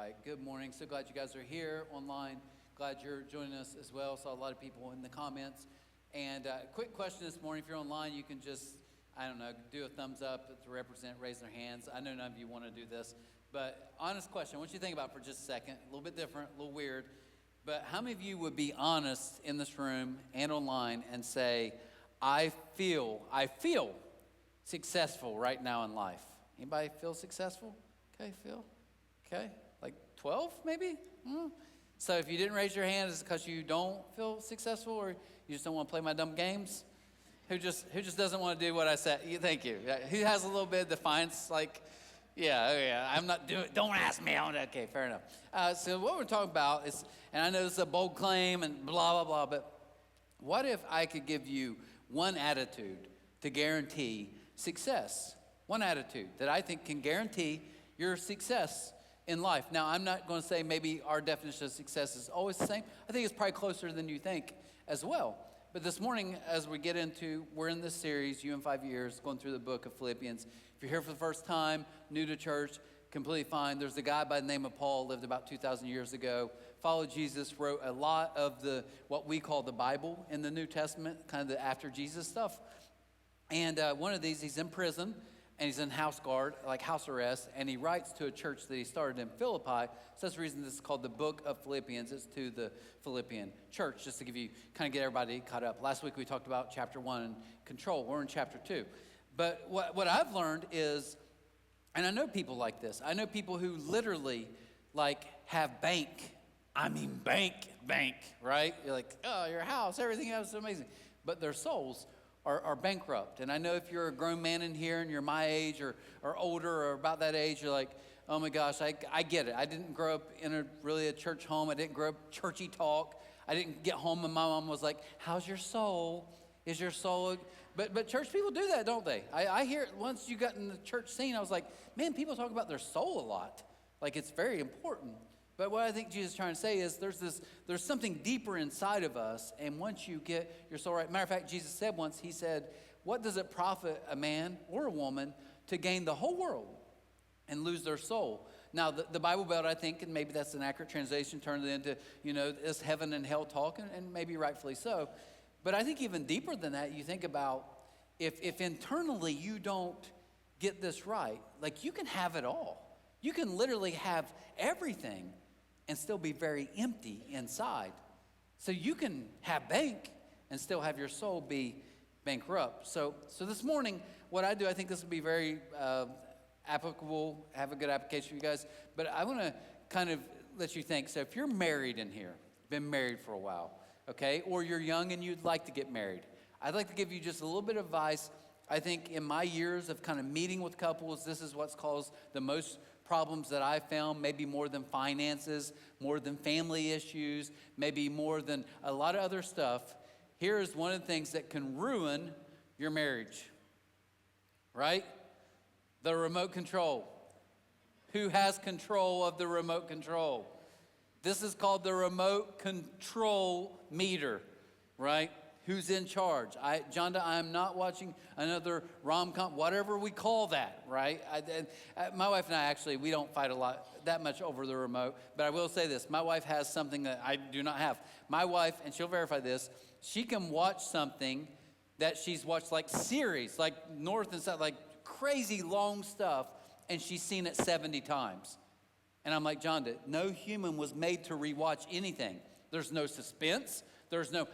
right. Good morning. So glad you guys are here online. Glad you're joining us as well. Saw a lot of people in the comments. And quick question this morning. If you're online, you can just, do a thumbs up to represent, raise their hands. I know none of you want to do this. But honest question. I want you to think about it for just a second. A little bit different, a little weird. But how many of you would be honest in this room and online and say, I feel successful right now in life? Anybody feel successful? Okay, Phil. Okay, like 12 maybe? So if you didn't raise your hand, is it because you don't feel successful or you just don't want to play my dumb games? Who just doesn't want to do what I said? Thank you. Who has a little bit of defiance? Like, I'm not doing. Don't ask me. Okay, fair enough. So what we're talking about is, and I know this is a bold claim and blah blah blah, but what if I could give you one attitude to guarantee success? One attitude that I think can guarantee your success in life. Now, I'm not going to say maybe our definition of success is always the same. I think it's probably closer than you think as well. But this morning, as we get into, we're in this series, You in 5 Years, going through the book of Philippians. If you're here for the first time, new to church, completely fine. There's a guy by the name of Paul, lived about 2,000 years ago, followed Jesus, wrote a lot of what we call the Bible in the New Testament, kind of the after Jesus stuff. And one of these, he's in prison. And he's in house guard, like house arrest, and he writes to a church that he started in Philippi. So that's the reason this is called the book of Philippians. It's to the Philippian church, just to kind of get everybody caught up. Last week we talked about chapter 1 and control. We're in chapter 2. But what I've learned is, and I know people like this. I know people who literally have bank, right? You're like, oh, your house, everything else is amazing. But their souls are bankrupt. And I know if you're a grown man in here and you're my age or older or about that age, you're like, oh my gosh, I get it. I didn't grow up in a church home. I didn't grow up churchy talk. I didn't get home and my mom was like, how's your soul? Is your soul? But church people do that, don't they? I hear it. Once you got in the church scene, I was like, man, people talk about their soul a lot. Like it's very important. But what I think Jesus is trying to say is there's something deeper inside of us, and once you get your soul right. Matter of fact, Jesus said once, he said, what does it profit a man or a woman to gain the whole world and lose their soul? Now, the Bible Belt, I think, and maybe that's an accurate translation, turned it into, this heaven and hell talk, and maybe rightfully so. But I think even deeper than that, you think about if internally you don't get this right, like you can have it all. You can literally have everything and still be very empty inside. So you can have bank and still have your soul be bankrupt. So this morning, what I do, I think this will be very applicable, have a good application for you guys. But I want to kind of let you think. So if you're married in here, been married for a while, okay, or you're young and you'd like to get married, I'd like to give you just a little bit of advice. I think in my years of kind of meeting with couples, this is what's caused the most problems that I found, maybe more than finances, more than family issues, maybe more than a lot of other stuff. Here is one of the things that can ruin your marriage, right? The remote control. Who has control of the remote control? This is called the remote control meter, right? Who's in charge? Jonda, I am not watching another rom-com, whatever we call that, right? My wife and I actually, we don't fight that much over the remote, but I will say this. My wife has something that I do not have. My wife, and she'll verify this, she can watch something that she's watched like series, like north and south, like crazy long stuff, and she's seen it 70 times. And I'm like, Jonda, no human was made to rewatch anything. There's no suspense.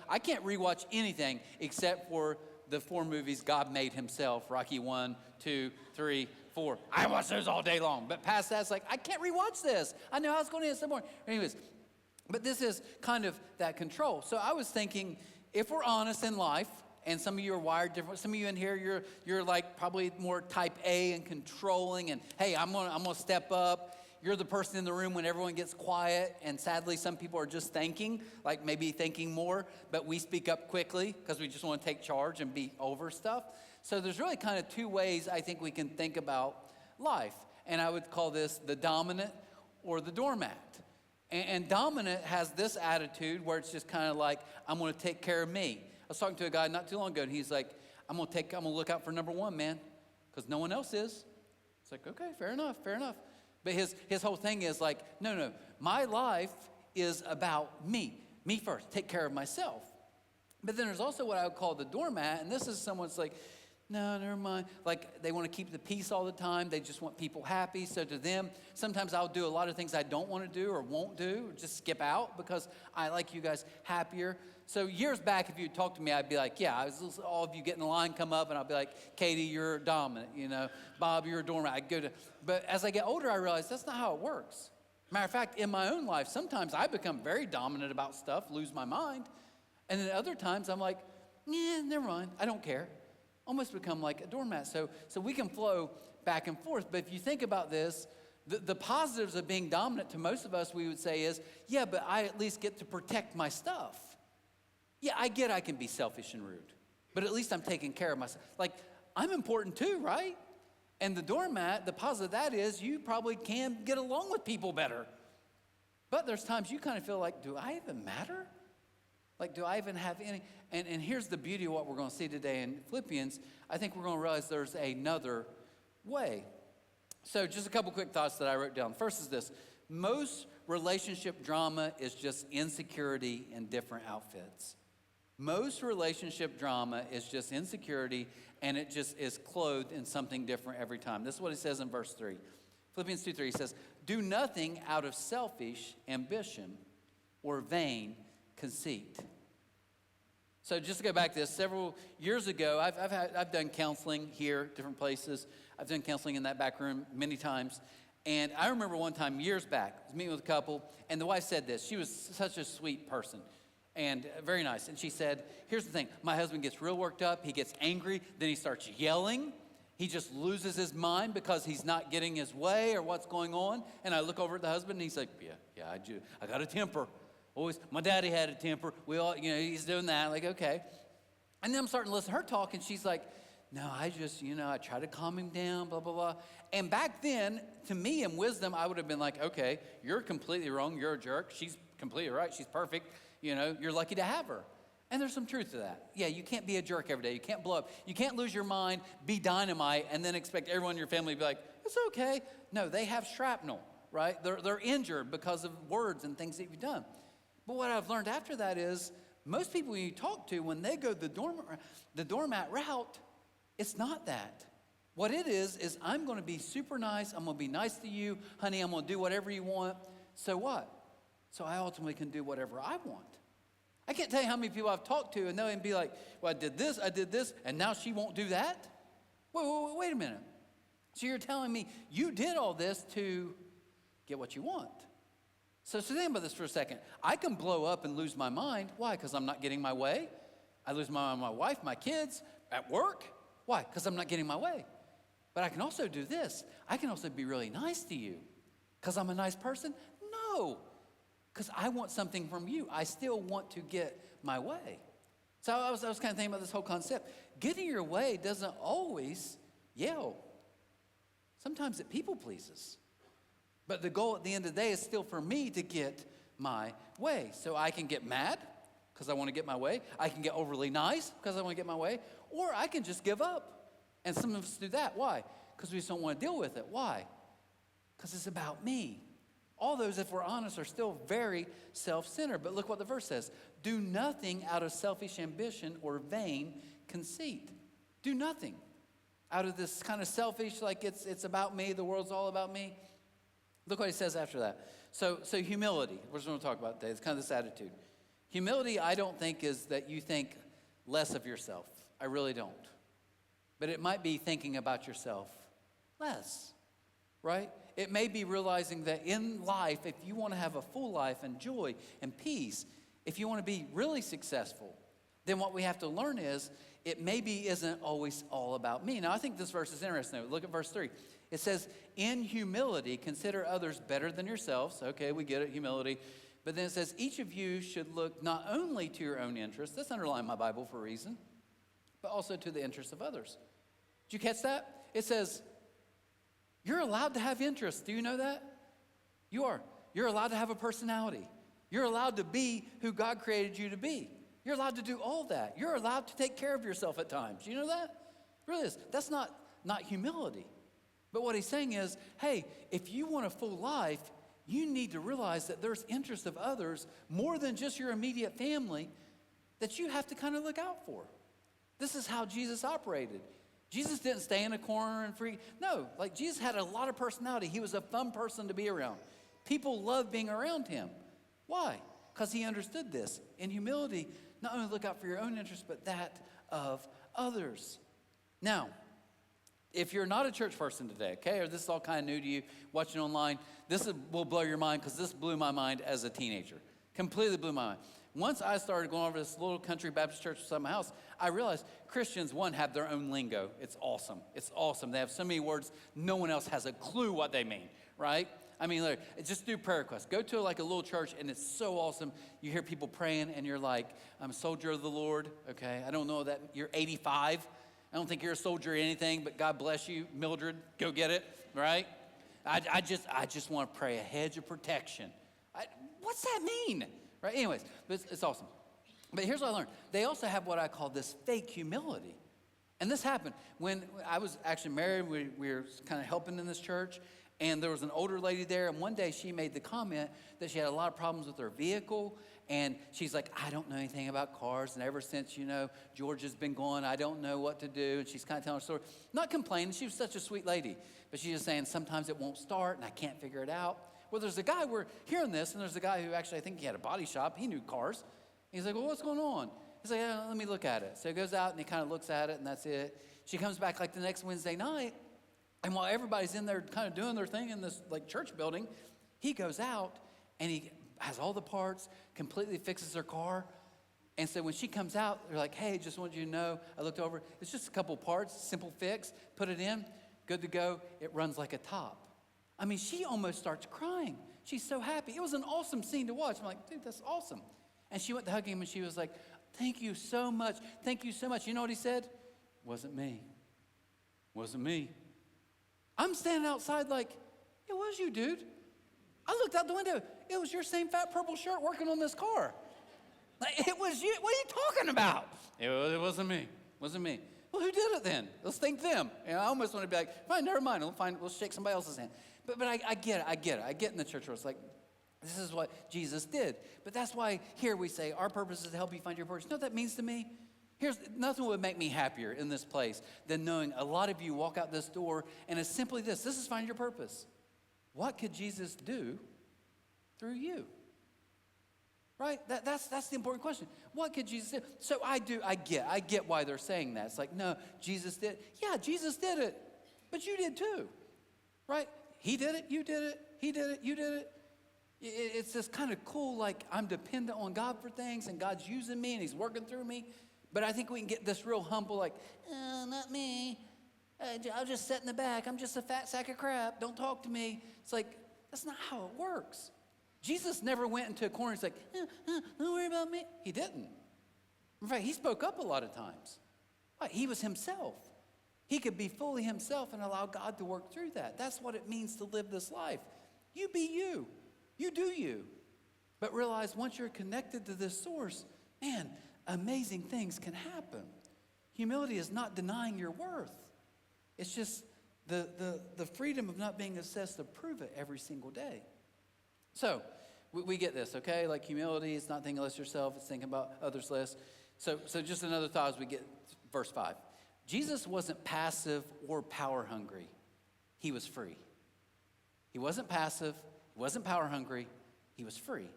I can't rewatch anything except for the 4 movies God made himself, Rocky 1, 2, 3, 4. I watch those all day long. But past that, it's like, I can't rewatch this. I know how it's going to end somewhere. Anyways, but this is kind of that control. So I was thinking, if we're honest in life, and some of you are wired different, some of you in here, you're like probably more type A and controlling, and hey, I'm gonna step up. You're the person in the room when everyone gets quiet, and sadly, some people are just thinking, like maybe thinking more, but we speak up quickly because we just want to take charge and be over stuff. So there's really kind of 2 ways I think we can think about life, and I would call this the dominant or the doormat. And dominant has this attitude where it's just kind of like, I'm going to take care of me. I was talking to a guy not too long ago, and he's like, I'm going to look out for number 1, man, because no one else is. It's like, okay, fair enough. But his whole thing is like, no, my life is about me. Me first, take care of myself. But then there's also what I would call the doormat, and this is someone's like, no, never mind. Like they want to keep the peace all the time. They just want people happy. So to them, sometimes I'll do a lot of things I don't want to do or won't do, or just skip out because I like you guys happier. So years back, if you talked to me, I'd be like, yeah, all of you get in the line, come up, and I'll be like, Katie, you're dominant, Bob, you're a doormat. I'd go to, but as I get older, I realize that's not how it works. Matter of fact, in my own life, sometimes I become very dominant about stuff, lose my mind. And then other times I'm like, never mind, I don't care. Almost become like a doormat. So we can flow back and forth. But if you think about this, the positives of being dominant to most of us, we would say is, yeah, but I at least get to protect my stuff. Yeah, I get I can be selfish and rude, but at least I'm taking care of myself. Like, I'm important too, right? And the doormat, the positive of that is you probably can get along with people better. But there's times you kind of feel like, do I even matter? Like, do I even have any? And here's the beauty of what we're going to see today in Philippians. I think we're going to realize there's another way. So just a couple quick thoughts that I wrote down. First is this. Most relationship drama is just insecurity in different outfits. Most relationship drama is just insecurity, and it just is clothed in something different every time. This is what he says in verse 3. Philippians 2:3, he says, do nothing out of selfish ambition or vain conceit. So just to go back to this, several years ago, I've done counseling here, different places. I've done counseling in that back room many times. And I remember one time years back, I was meeting with a couple, and the wife said this. She was such a sweet person and very nice. And she said, here's the thing. My husband gets real worked up. He gets angry. Then he starts yelling. He just loses his mind because he's not getting his way or what's going on. And I look over at the husband, and he's like, yeah, I do. I got a temper. Always, my daddy had a temper. We all, he's doing that. Like, okay. And then I'm starting to listen to her talk, and she's like, no, I just, I try to calm him down, blah, blah, blah. And back then, to me, in wisdom, I would have been like, okay, you're completely wrong. You're a jerk. She's completely right. She's perfect. You're lucky to have her. And there's some truth to that. Yeah, you can't be a jerk every day. You can't blow up. You can't lose your mind, be dynamite, and then expect everyone in your family to be like, it's okay. No, they have shrapnel, right? They're injured because of words and things that you've done. But what I've learned after that is most people you talk to, when they go the doormat route, it's not that. What it is I'm going to be super nice. I'm going to be nice to you. Honey, I'm going to do whatever you want. So what? So I ultimately can do whatever I want. I can't tell you how many people I've talked to, and they'll be like, well, I did this, and now she won't do that? Wait a minute. So you're telling me you did all this to get what you want. So think about this for a second. I can blow up and lose my mind. Why? Because I'm not getting my way. I lose my mind, my wife, my kids, at work. Why? Because I'm not getting my way. But I can also do this. I can also be really nice to you. Because I'm a nice person? No. Because I want something from you. I still want to get my way. So I was kind of thinking about this whole concept. Getting your way doesn't always yell. Sometimes it people pleases. But the goal at the end of the day is still for me to get my way. So I can get mad because I want to get my way. I can get overly nice because I want to get my way. Or I can just give up. And some of us do that. Why? Because we just don't want to deal with it. Why? Because it's about me. All those, if we're honest, are still very self-centered. But look what the verse says. Do nothing out of selfish ambition or vain conceit. Do nothing out of this kind of selfish, like it's about me, the world's all about me. Look what he says after that. So humility, we're just going to talk about today. It's kind of this attitude. Humility, I don't think, is that you think less of yourself. I really don't. But it might be thinking about yourself less, right? It may be realizing that in life, if you want to have a full life and joy and peace, if you want to be really successful, then what we have to learn is it maybe isn't always all about me. Now, I think this verse is interesting. Look at verse 3. It says, in humility, consider others better than yourselves. Okay, we get it, humility. But then it says, each of you should look not only to your own interests, that's underlined in my Bible for a reason, but also to the interests of others. Did you catch that? It says, you're allowed to have interests. Do you know that? You are. You're allowed to have a personality. You're allowed to be who God created you to be. You're allowed to do all that. You're allowed to take care of yourself at times. You know that? It really is. That's not humility. But what he's saying is, hey, if you want a full life, you need to realize that there's interest of others more than just your immediate family that you have to kind of look out for. This is how Jesus operated. Jesus didn't stay in a corner and free. No, like Jesus had a lot of personality. He was a fun person to be around. People loved being around him. Why? Because he understood this. In humility, not only look out for your own interest, but that of others. Now, if you're not a church person today, okay, or this is all kind of new to you, watching online, will blow your mind because this blew my mind as a teenager. Completely blew my mind. Once I started going over to this little country Baptist church beside my house, I realized Christians, one, have their own lingo. It's awesome. It's awesome. They have so many words, no one else has a clue what they mean, right? I mean, look, just do prayer requests. Go to like a little church, and it's so awesome. You hear people praying, and you're like, I'm a soldier of the Lord, okay? I don't know that you're 85. I don't think you're a soldier or anything, but God bless you, Mildred. Go get it, right? I just want to pray a hedge of protection. What's that mean? Right? Anyways, it's awesome. But here's what I learned. They also have what I call this fake humility. And this happened when I was actually married. We were kind of helping in this church. And there was an older lady there. And one day she made the comment that she had a lot of problems with her vehicle. And she's like, I don't know anything about cars. And ever since, George has been gone, I don't know what to do. And she's kind of telling her story. Not complaining. She was such a sweet lady. But she's just saying, sometimes it won't start and I can't figure it out. Well, there's a guy, we're hearing this, and there's a guy who actually, I think he had a body shop. He knew cars. He's like, well, what's going on? He's like, yeah, let me look at it. So he goes out, and he kind of looks at it, and that's it. She comes back like the next Wednesday night, and while everybody's in there kind of doing their thing in this like church building, he goes out, and he has all the parts, completely fixes her car. And so when she comes out, they're like, hey, just wanted you to know, I looked over. It's just a couple parts, simple fix, put it in, good to go. It runs like a top. I mean, she almost starts crying. She's so happy. It was an awesome scene to watch. I'm like, dude, that's awesome. And she went to hug him, and she was like, thank you so much. Thank you so much. You know what he said? Wasn't me. Wasn't me. I'm standing outside like, it was you, dude. I looked out the window. It was your same fat purple shirt working on this car. Like, it was you. What are you talking about? It wasn't me. Wasn't me. Well, who did it then? Let's thank them. I almost want to be like, fine, never mind. We'll shake somebody else's hand. But I get it. I get in the church where it's like, this is what Jesus did. But that's why here we say our purpose is to help you find your purpose. You know what that means to me? Nothing would make me happier in this place than knowing a lot of you walk out this door and it's simply this. This is find your purpose. What could Jesus do through you? Right? That's the important question. What could Jesus do? So I get why they're saying that. It's like, no, Jesus did. Yeah, Jesus did it. But you did too. Right? He did it, you did it, he did it, you did it. It's this kind of cool, like I'm dependent on God for things and God's using me and he's working through me. But I think we can get this real humble, like, not me. I'll just sit in the back. I'm just a fat sack of crap. Don't talk to me. It's like, that's not how it works. Jesus never went into a corner and was like, don't worry about me. He didn't. In fact, he spoke up a lot of times. He was himself. He could be fully himself and allow God to work through that. That's what it means to live this life. You be you. You do you. But realize once you're connected to this source, man, amazing things can happen. Humility is not denying your worth. It's just the freedom of not being obsessed to prove it every single day. So we get this, okay? Like humility is not thinking less of yourself, it's thinking about others less. So just another thought as we get verse 5. Jesus wasn't passive or power hungry. He was free. He wasn't passive. He wasn't power hungry. He was free.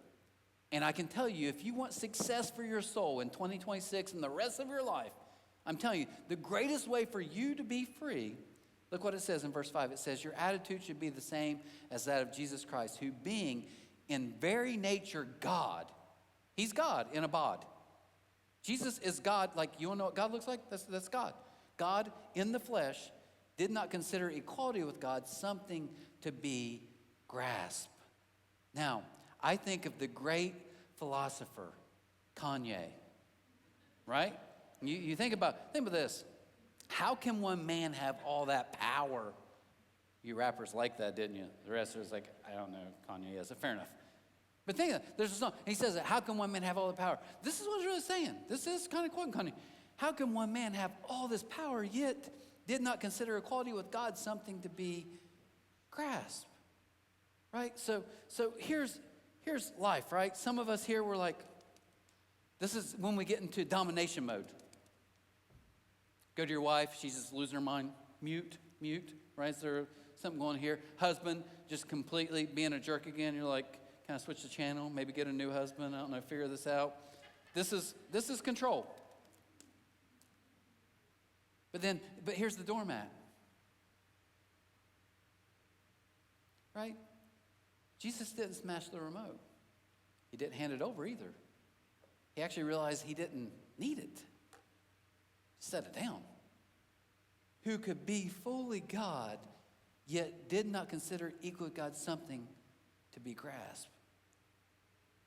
And I can tell you, if you want success for your soul in 2026 and the rest of your life, I'm telling you, the greatest way for you to be free, look what it says in verse 5. It says, your attitude should be the same as that of Jesus Christ, who being in very nature God, he's God in a bod. Jesus is God. Like, you want to know what God looks like? That's God. God in the flesh did not consider equality with God something to be grasped. Now, I think of the great philosopher, Kanye, right? You think about this. How can one man have all that power? You rappers like that, didn't you? The rest is like, I don't know, Kanye is. Fair enough. But think of it. There's a song. He says, how can one man have all the power? This is what he's really saying. This is kind of quoting Kanye. How can one man have all this power, yet did not consider equality with God something to be grasped. Right? So here's life, right? Some of us here, we're like, this is when we get into domination mode. Go to your wife, she's just losing her mind. Mute, right? Is there something going on here? Husband, just completely being a jerk again. You're like, kind of switch the channel, maybe get a new husband. I don't know, figure this out. This is control. But here's the doormat. Right? Jesus didn't smash the remote. He didn't hand it over either. He actually realized he didn't need it. Set it down. Who could be fully God, yet did not consider equal with God something to be grasped.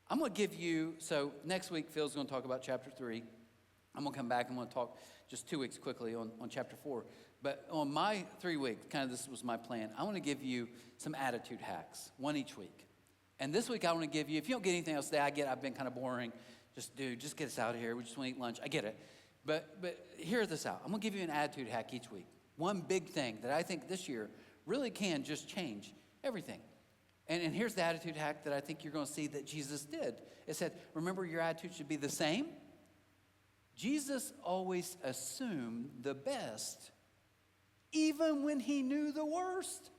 I'm going to give you, so next week Phil's going to talk about chapter 3. I'm going to come back and I'm going to talk just 2 weeks quickly on chapter 4. But on my 3 weeks, kind of this was my plan, I want to give you some attitude hacks, one each week. And this week I want to give you, if you don't get anything else today, I've been kind of boring. Just get us out of here. We just want to eat lunch. I get it. But hear this out. I'm going to give you an attitude hack each week. One big thing that I think this year really can just change everything. And here's the attitude hack that I think you're going to see that Jesus did. It said, remember, your attitude should be the same. Jesus always assumed the best, even when he knew the worst.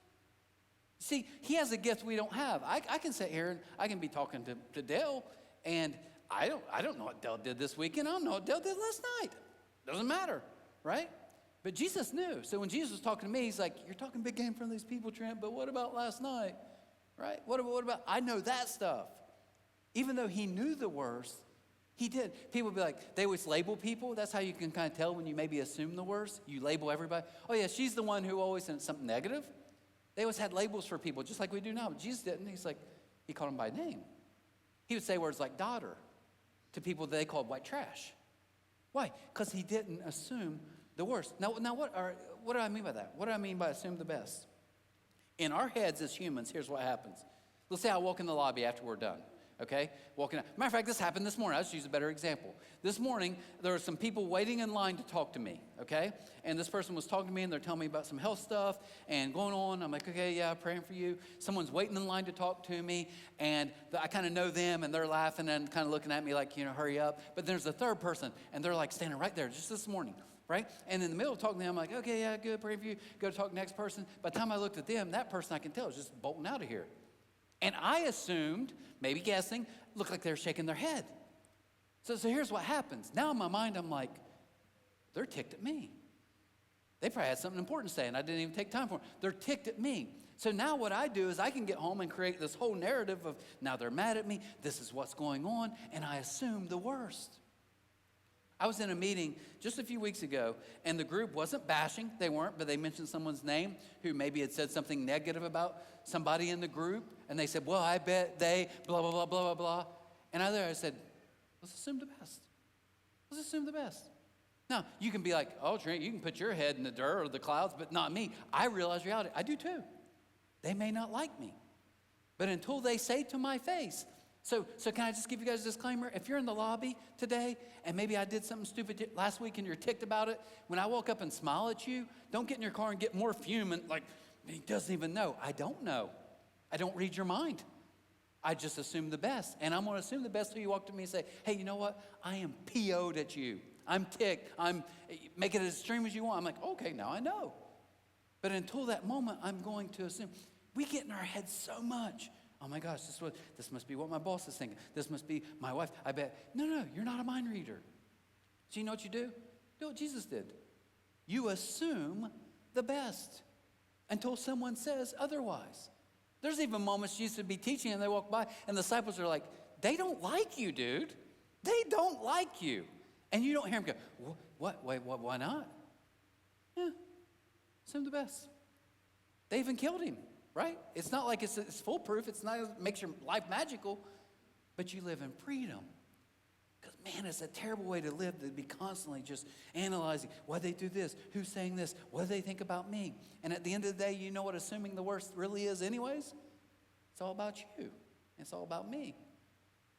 See, he has a gift we don't have. I can sit here and I can be talking to Dale, and I don't know what Dale did this weekend. I don't know what Dale did last night. Doesn't matter, right? But Jesus knew. So when Jesus was talking to me, he's like, you're talking big game in front of these people, Trent, but what about last night? Right? What about? I know that stuff. Even though he knew the worst, he did. People would be like, they always label people. That's how you can kind of tell when you maybe assume the worst. You label everybody. Oh yeah, she's the one who always said something negative. They always had labels for people, just like we do now. But Jesus didn't. He's like, he called them by name. He would say words like daughter to people that they called white trash. Why? Because he didn't assume the worst. Now what do I mean by that? What do I mean by assume the best? In our heads as humans, here's what happens. Let's say I walk in the lobby after we're done, okay? Walking out. Matter of fact, this happened this morning. I'll just use a better example. This morning, there were some people waiting in line to talk to me, okay? And this person was talking to me, and they're telling me about some health stuff and going on. I'm like, okay, yeah, praying for you. Someone's waiting in line to talk to me, and I kind of know them, and they're laughing and kind of looking at me like, hurry up. But there's a third person, and they're like standing right there just this morning. Right? And in the middle of talking to them, I'm like, okay, yeah, good, pray for you. Go to talk to the next person. By the time I looked at them, that person I can tell is just bolting out of here. And I assumed, maybe guessing, looked like they were shaking their head. So here's what happens. Now in my mind, I'm like, they're ticked at me. They probably had something important to say, and I didn't even take time for it. They're ticked at me. So now what I do is I can get home and create this whole narrative of, now they're mad at me, this is what's going on, and I assume the worst. I was in a meeting just a few weeks ago, and the group wasn't bashing. They weren't, but they mentioned someone's name who maybe had said something negative about somebody in the group. And they said, well, I bet they blah, blah, blah, blah, blah, blah. And I said, let's assume the best. Let's assume the best. Now, you can be like, oh, Trent, you can put your head in the dirt or the clouds, but not me. I realize reality. I do too. They may not like me. But until they say to my face, So can I just give you guys a disclaimer? If you're in the lobby today and maybe I did something stupid last week and you're ticked about it, when I walk up and smile at you, don't get in your car and get more fuming like he doesn't even know. I don't know. I don't read your mind. I just assume the best. And I'm going to assume the best till you walk to me and say, hey, you know what? I am PO'd at you. I'm ticked. Make it as extreme as you want. I'm like, okay, now I know. But until that moment, I'm going to assume. We get in our heads so much. Oh my gosh, this must be what my boss is thinking. This must be my wife. I bet. No, you're not a mind reader. So you know what you do? Do what Jesus did. You assume the best until someone says otherwise. There's even moments Jesus would be teaching and they walk by and the disciples are like, they don't like you, dude. They don't like you. And you don't hear him go, what? Wait, what? Why not? Yeah, assume the best. They even killed him. Right? It's not like it's foolproof. It's not, it makes your life magical, but you live in freedom. Because, man, it's a terrible way to live, to be constantly just analyzing, why they do this? Who's saying this? What do they think about me? And at the end of the day, you know what assuming the worst really is anyways? It's all about you. It's all about me.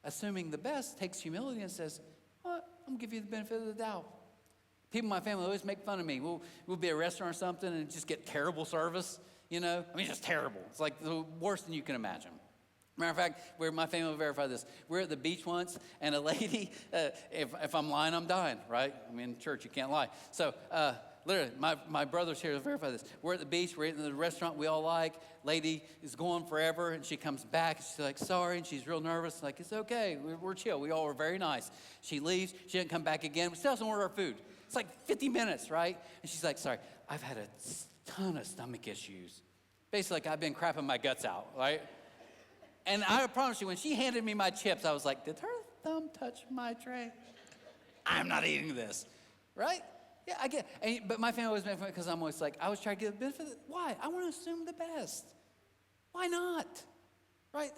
Assuming the best takes humility and says, what? I'm going to give you the benefit of the doubt. People in my family always make fun of me. We'll be at a restaurant or something and just get terrible service, you know? I mean, just terrible. It's like the worst thing you can imagine. Matter of fact, my family will verify this. We're at the beach once, and a lady, if I'm lying, I'm dying, right? I mean, in church, you can't lie. So, literally, my brother's here to verify this. We're at the beach, we're in the restaurant we all like. Lady is going forever, and she comes back, and she's like, sorry, and she's real nervous. Like, it's okay, we're chill. We all were very nice. She leaves, she didn't come back again. We still doesn't order our food. It's like 50 minutes, right? And she's like, sorry, I've had a ton of stomach issues. Basically, like I've been crapping my guts out, right? And I promise you, when she handed me my chips, I was like, did her thumb touch my tray? I'm not eating this, right? Yeah, I get it. But my family always made fun because I'm always like, I always try to get the benefit of it. Why? I want to assume the best. Why not? Right?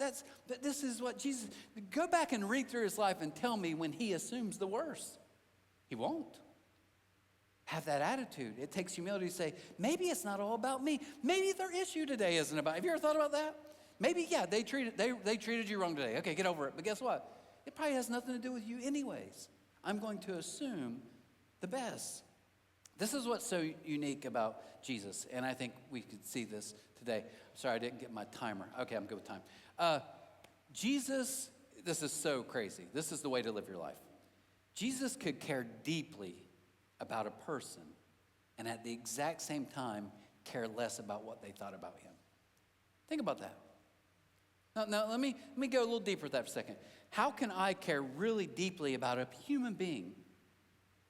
This is what Jesus, go back and read through his life and tell me when he assumes the worst. He won't. Have that attitude. It takes humility to say, maybe it's not all about me. Maybe their issue today isn't about. Have you ever thought about that? Maybe, yeah, they treated you wrong today. Okay, get over it. But guess what? It probably has nothing to do with you anyways. I'm going to assume the best. This is what's so unique about Jesus, and I think we could see this today. Sorry, I didn't get my timer. Okay, I'm good with time. Jesus, this is so crazy. This is the way to live your life. Jesus could care deeply about a person and at the exact same time care less about what they thought about him. Think about that. Now let me go a little deeper with that for a second. How can I care really deeply about a human being,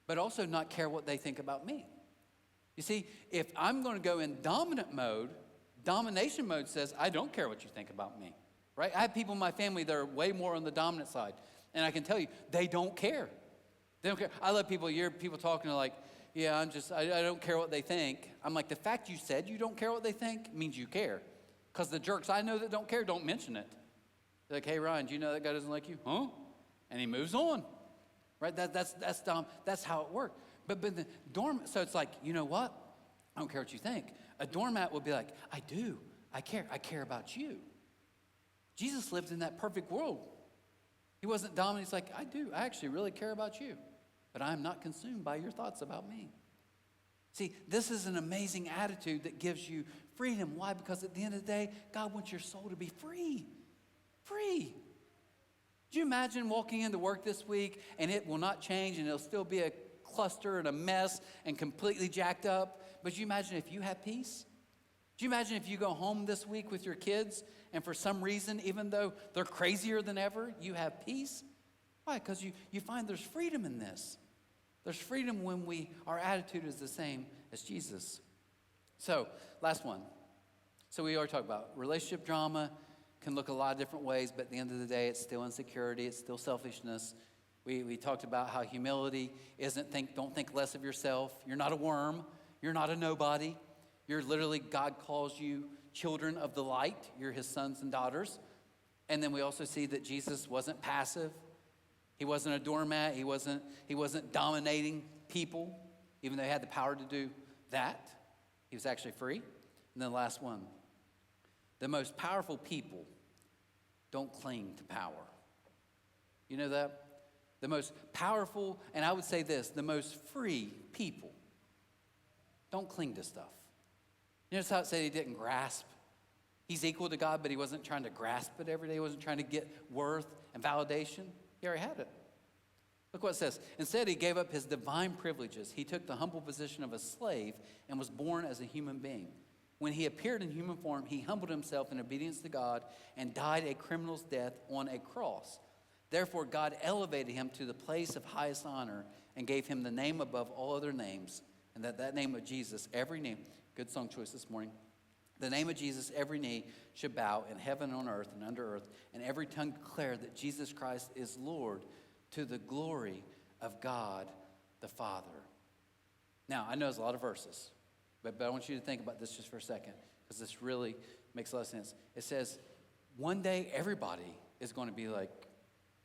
but also not care what they think about me? You see, if I'm going to go in dominant mode, domination mode says, I don't care what you think about me, right? I have people in my family that are way more on the dominant side, and I can tell you, they don't care. They don't care. I let people hear people talking like, yeah, I don't care what they think. I'm like, the fact you said you don't care what they think means you care. Because the jerks I know that don't care don't mention it. They're like, hey, Ryan, do you know that guy doesn't like you? Huh? And he moves on. Right? That's how it worked. But the doormat, so it's like, you know what? I don't care what you think. A doormat would be like, I do. I care. I care about you. Jesus lived in that perfect world. He wasn't dominant. He's like, I do. I actually really care about you. But I am not consumed by your thoughts about me. See, this is an amazing attitude that gives you freedom. Why? Because at the end of the day, God wants your soul to be free. Free. Do you imagine walking into work this week and it will not change and it'll still be a cluster and a mess and completely jacked up? But do you imagine if you have peace? Do you imagine if you go home this week with your kids and for some reason, even though they're crazier than ever, you have peace? Why? Because you find there's freedom in this. There's freedom when our attitude is the same as Jesus. So, last one. So we already talked about relationship drama can look a lot of different ways, but at the end of the day, it's still insecurity, it's still selfishness. We talked about how humility don't think less of yourself. You're not a worm. You're not a nobody. You're literally, God calls you children of the light. You're his sons and daughters. And then we also see that Jesus wasn't passive. He wasn't a doormat. He wasn't dominating people, even though he had the power to do that. He was actually free. And then the last one. The most powerful people don't cling to power. You know that? The most powerful, and I would say this, the most free people don't cling to stuff. You notice how it said he didn't grasp? He's equal to God, but he wasn't trying to grasp it every day. He wasn't trying to get worth and validation. He already had it. Look what it says. Instead, he gave up his divine privileges. He took the humble position of a slave and was born as a human being. When he appeared in human form, he humbled himself in obedience to God and died a criminal's death on a cross. Therefore, God elevated him to the place of highest honor and gave him the name above all other names, and that name of Jesus, every knee, good song choice this morning, the name of Jesus, every knee should bow in heaven and on earth and under earth, and every tongue declare that Jesus Christ is Lord to the glory of God the Father. Now, I know there's a lot of verses, but I want you to think about this just for a second, because this really makes a lot of sense. It says, one day everybody is going to be like,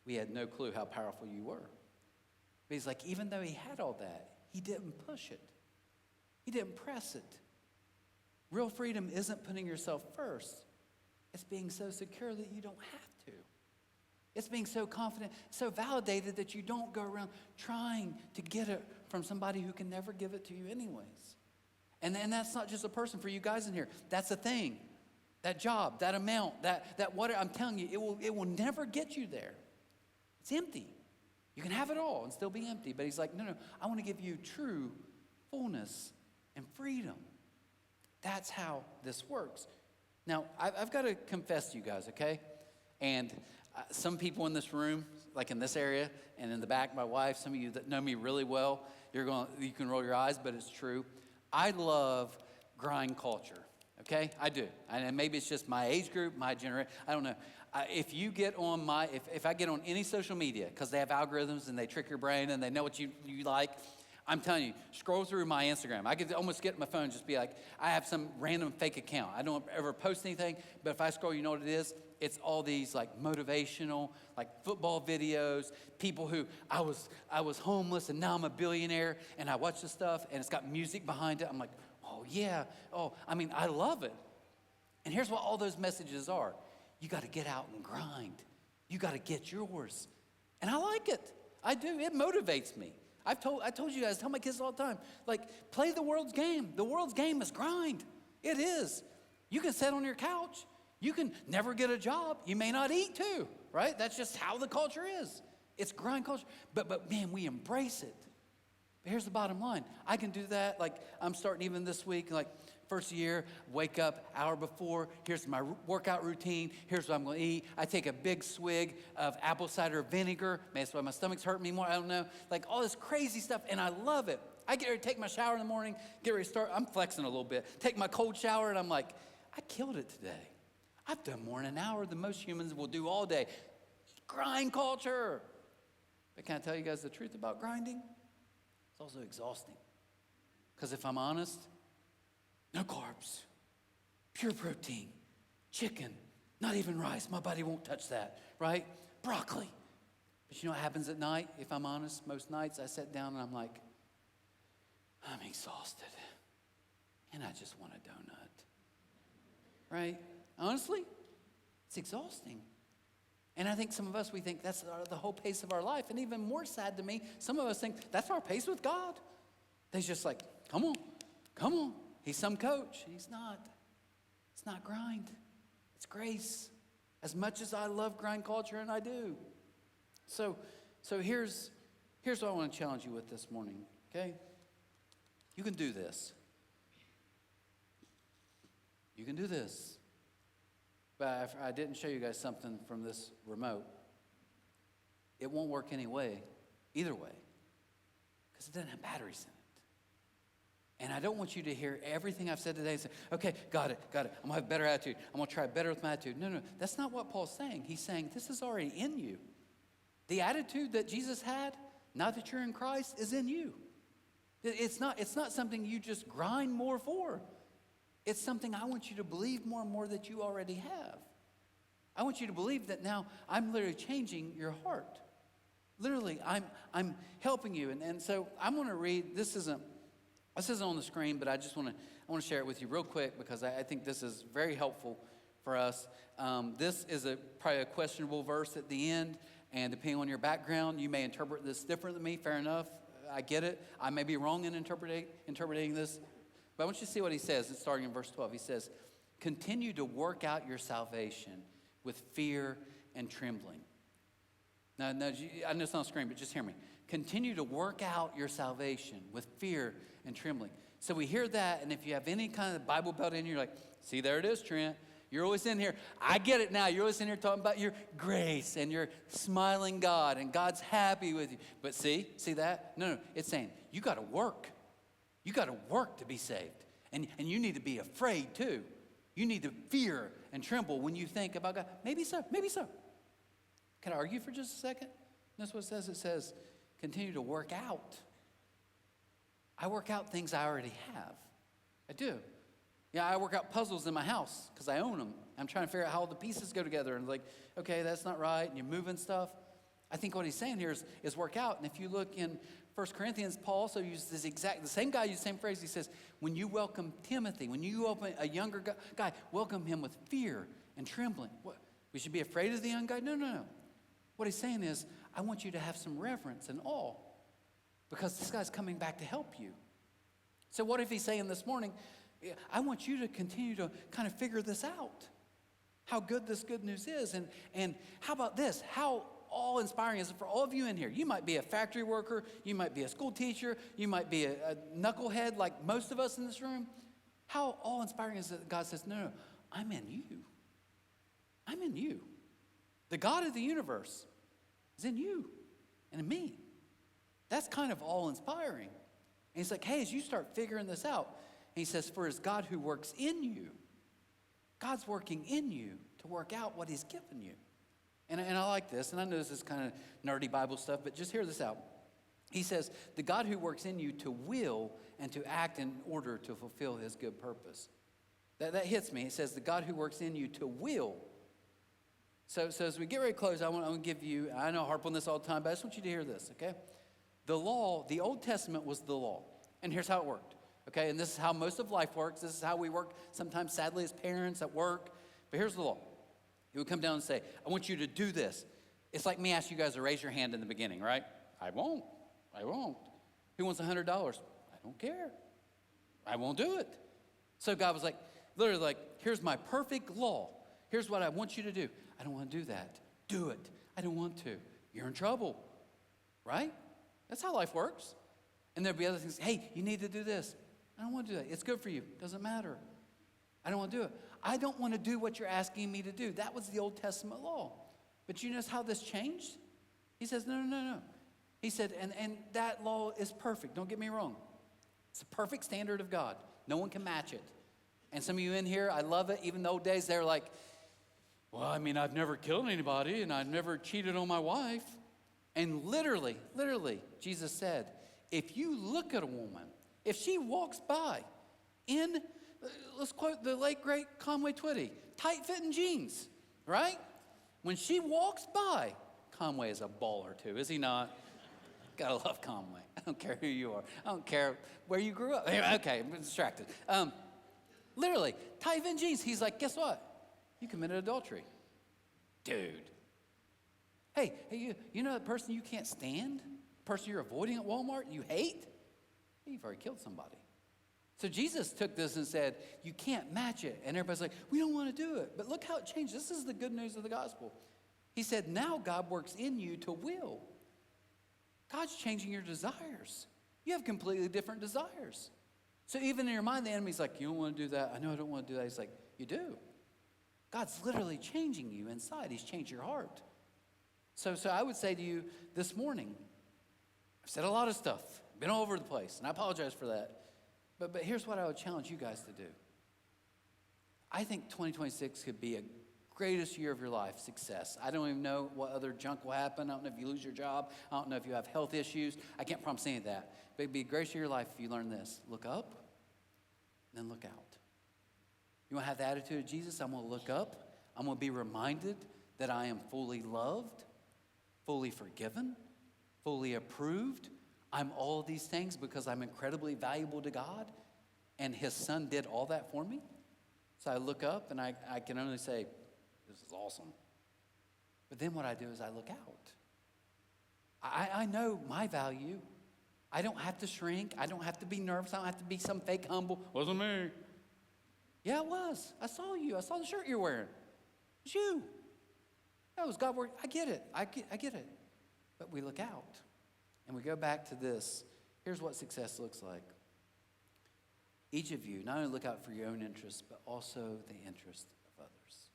we had no clue how powerful you were. But he's like, even though he had all that, he didn't push it. He didn't press it. Real freedom isn't putting yourself first. It's being so secure that you don't have to. It's being so confident, so validated that you don't go around trying to get it from somebody who can never give it to you anyways. And that's not just a person for you guys in here. That's a thing. That job, that amount, that what I'm telling you, it will never get you there. It's empty. You can have it all and still be empty. But he's like, no, I want to give you true fullness and freedom. That's how this works. Now, I've got to confess to you guys, okay? And some people in this room, like in this area and in the back, my wife, some of you that know me really well, you can roll your eyes, but it's true. I love grind culture, okay? I do. And maybe it's just my age group, my generation, I don't know. If you get on if I get on any social media, because they have algorithms and they trick your brain and they know what you like, I'm telling you, scroll through my Instagram. I could almost get my phone and just be like, I have some random fake account. I don't ever post anything, but if I scroll, you know what it is? It's all these like motivational, like football videos, people who I was homeless and now I'm a billionaire, and I watch the stuff and it's got music behind it. I'm like, oh yeah, I love it. And here's what all those messages are. You got to get out and grind. You got to get yours. And I like it. I do. It motivates me. I told you guys, I tell my kids all the time, like, play the world's game. The world's game is grind. It is. You can sit on your couch. You can never get a job. You may not eat too, right? That's just how the culture is. It's grind culture. But man, we embrace it. But here's the bottom line. I can do that. Like, I'm starting even this week, like, first year, wake up hour before. Here's my workout routine. Here's what I'm going to eat. I take a big swig of apple cider vinegar. Maybe that's why my stomach's hurting me more. I don't know. Like all this crazy stuff, and I love it. I get ready to take my shower in the morning, get ready to start. I'm flexing a little bit. Take my cold shower, and I'm like, I killed it today. I've done more in an hour than most humans will do all day. Grind culture. But can I tell you guys the truth about grinding? It's also exhausting. Because if I'm honest, no carbs, pure protein, chicken, not even rice. My body won't touch that, right? Broccoli. But you know what happens at night? If I'm honest, most nights I sit down and I'm like, I'm exhausted. And I just want a donut, right? Honestly, it's exhausting. And I think some of us, we think that's the whole pace of our life. And even more sad to me, some of us think that's our pace with God. They're just like, come on. He's some coach. He's not. It's not grind. It's grace. As much as I love grind culture, and I do. So here's what I want to challenge you with this morning, okay? You can do this. You can do this. But I didn't show you guys something from this remote. It won't work either way, because it doesn't have batteries in it. And I don't want you to hear everything I've said today and say, okay, got it. I'm going to have a better attitude. I'm going to try better with my attitude. No, that's not what Paul's saying. He's saying this is already in you. The attitude that Jesus had, now that you're in Christ, is in you. It's not something you just grind more for. It's something I want you to believe more and more that you already have. I want you to believe that now I'm literally changing your heart. Literally, I'm helping you. And so I'm going to read, this isn't on the screen, but I want to share it with you real quick because I think this is very helpful for us. This is probably a questionable verse at the end, and depending on your background, you may interpret this different than me. Fair enough. I get it. I may be wrong in interpreting this, but I want you to see what he says. It's starting in verse 12. He says, continue to work out your salvation with fear and trembling. Now, I know it's not on the screen, but just hear me. Continue to work out your salvation with fear and trembling. So we hear that, and if you have any kind of Bible belt in you, you're like, see, there it is, Trent. You're always in here. I get it now. You're always in here talking about your grace and your smiling God, and God's happy with you. But see that? No, it's saying you got to work. You got to work to be saved. And you need to be afraid too. You need to fear and tremble when you think about God. Maybe so. Can I argue for just a second? That's what it says. It says, continue to work out. I work out things I already have. I do. Yeah, I work out puzzles in my house because I own them. I'm trying to figure out how all the pieces go together. And like, okay, that's not right. And you're moving stuff. I think what he's saying here is work out. And if you look in 1 Corinthians, Paul also uses the same guy used the same phrase. He says, when you welcome Timothy, when you open a younger guy, welcome him with fear and trembling. What? We should be afraid of the young guy? No. What he's saying is, I want you to have some reverence and awe because this guy's coming back to help you. So what if he's saying this morning, I want you to continue to kind of figure this out, how good this good news is. And how about this? How awe-inspiring is it for all of you in here? You might be a factory worker. You might be a school teacher. You might be a knucklehead like most of us in this room. How awe-inspiring is it that God says, no, I'm in you. I'm in you. The God of the universe is in you and in me. That's kind of awe-inspiring. And he's like, hey, as you start figuring this out, and he says, for it's God who works in you. God's working in you to work out what he's given you. And I like this, and I know this is kind of nerdy Bible stuff, but just hear this out. He says, the God who works in you to will and to act in order to fulfill his good purpose. That hits me. It says, the God who works in you to will. So as we get ready to close, I want to give you, I know I harp on this all the time, but I just want you to hear this, okay? The law, the Old Testament was the law. And here's how it worked, okay? And this is how most of life works. This is how we work sometimes, sadly, as parents at work. But here's the law. He would come down and say, I want you to do this. It's like me asking you guys to raise your hand in the beginning, right? I won't. Who wants $100? I don't care. I won't do it. So God was like, literally like, here's my perfect law. Here's what I want you to do. I don't want to do that. Do it. I don't want to. You're in trouble, right? That's how life works. And there'll be other things. Hey, you need to do this. I don't want to do that. It's good for you. Doesn't matter. I don't want to do it. I don't want to do what you're asking me to do. That was the Old Testament law. But you notice how this changed? He says, no. He said, and that law is perfect. Don't get me wrong. It's a perfect standard of God. No one can match it. And some of you in here, I love it. Even the old days, they're like, well, I mean, I've never killed anybody, and I've never cheated on my wife. And literally, Jesus said, if you look at a woman, if she walks by in, let's quote the late, great Conway Twitty, tight-fitting jeans, right? When she walks by, Conway is a baller too, is he not? Gotta love Conway. I don't care who you are. I don't care where you grew up. Okay, I'm distracted. Literally, tight-fitting jeans. He's like, guess what? You committed adultery. Dude. Hey, you know that person you can't stand? The person you're avoiding at Walmart, you hate? Hey, you've already killed somebody. So Jesus took this and said, you can't match it. And everybody's like, we don't want to do it. But look how it changed. This is the good news of the gospel. He said, now God works in you to will. God's changing your desires. You have completely different desires. So even in your mind, the enemy's like, you don't want to do that. I know I don't want to do that. He's like, you do. God's literally changing you inside. He's changed your heart. So I would say to you this morning, I've said a lot of stuff, been all over the place, and I apologize for that. But here's what I would challenge you guys to do. I think 2026 could be a greatest year of your life, success. I don't even know what other junk will happen. I don't know if you lose your job. I don't know if you have health issues. I can't promise any of that. But it'd be a greatest year of your life if you learn this. Look up, then look out. You want to have the attitude of Jesus? I'm going to look up. I'm going to be reminded that I am fully loved, fully forgiven, fully approved. I'm all of these things because I'm incredibly valuable to God, and his son did all that for me. So I look up, and I can only say, this is awesome. But then what I do is I look out. I know my value. I don't have to shrink. I don't have to be nervous. I don't have to be some fake humble. Wasn't me. Yeah, it was. I saw you. I saw the shirt you're wearing. It was you. That was God work. I get it. I get it. But we look out. And we go back to this. Here's what success looks like. Each of you, not only look out for your own interests, but also the interest of others.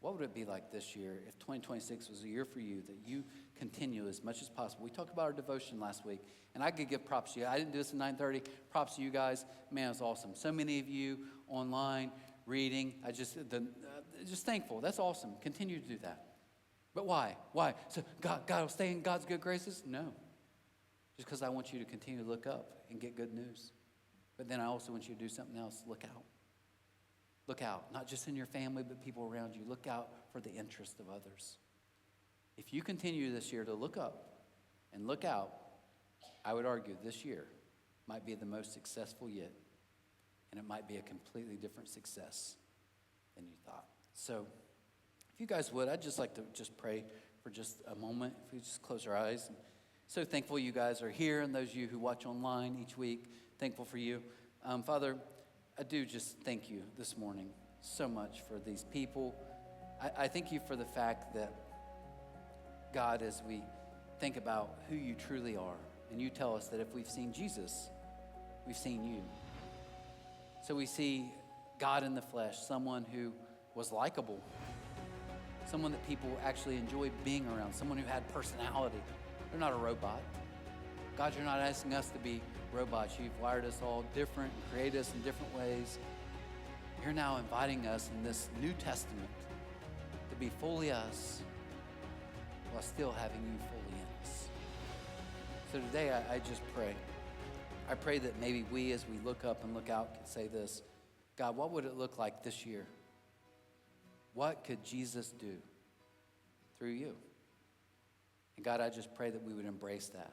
What would it be like this year if 2026 was a year for you that you continue as much as possible? We talked about our devotion last week, and I could give props to you. I didn't do this at 9:30. Props to you guys. Man, it was awesome. So many of you online, reading. Just thankful. That's awesome. Continue to do that. But why? Why? So God will stay in God's good graces? No. Just because I want you to continue to look up and get good news. But then I also want you to do something else. Look out. Look out. Not just in your family, but people around you. Look out for the interest of others. If you continue this year to look up and look out, I would argue this year might be the most successful yet. And it might be a completely different success than you thought. So if you guys would, I'd just like to just pray for just a moment. If we just close our eyes. So thankful you guys are here, and those of you who watch online each week, thankful for you. Father, I do just thank you this morning so much for these people. I thank you for the fact that, God, as we think about who you truly are, and you tell us that if we've seen Jesus, we've seen you. So we see God in the flesh, someone who was likable, someone that people actually enjoyed being around, someone who had personality. They're not a robot. God, you're not asking us to be robots. You've wired us all different and created us in different ways. You're now inviting us in this New Testament to be fully us while still having you fully in us. So today I just pray. I pray that maybe we, as we look up and look out, can say this: God, what would it look like this year? What could Jesus do through you? And God, I just pray that we would embrace that.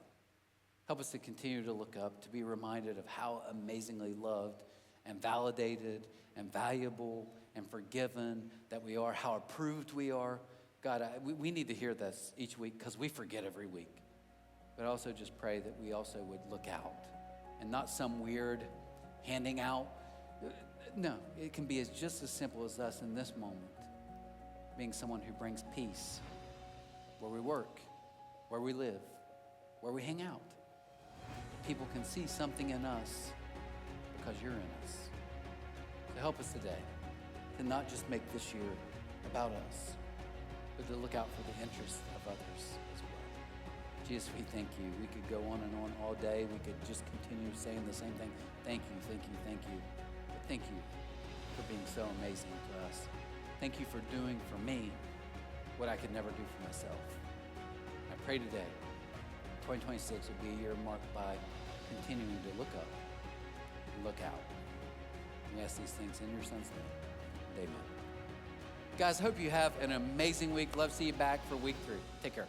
Help us to continue to look up, to be reminded of how amazingly loved and validated and valuable and forgiven that we are, how approved we are. God, we need to hear this each week because we forget every week. But I also just pray that we also would look out and not some weird handing out. No, it can be just as simple as us in this moment, being someone who brings peace where we work, where we live, where we hang out. People can see something in us because you're in us. So help us today to not just make this year about us, but to look out for the interests of others as well. Jesus, we thank you. We could go on and on all day. We could just continue saying the same thing. Thank you, thank you, thank you. But thank you for being so amazing to us. Thank you for doing for me what I could never do for myself. I pray today, 2026 will be a year marked by continuing to look up and look out. We ask these things in your son's name. Amen. Guys, hope you have an amazing week. Love to see you back for week 3. Take care.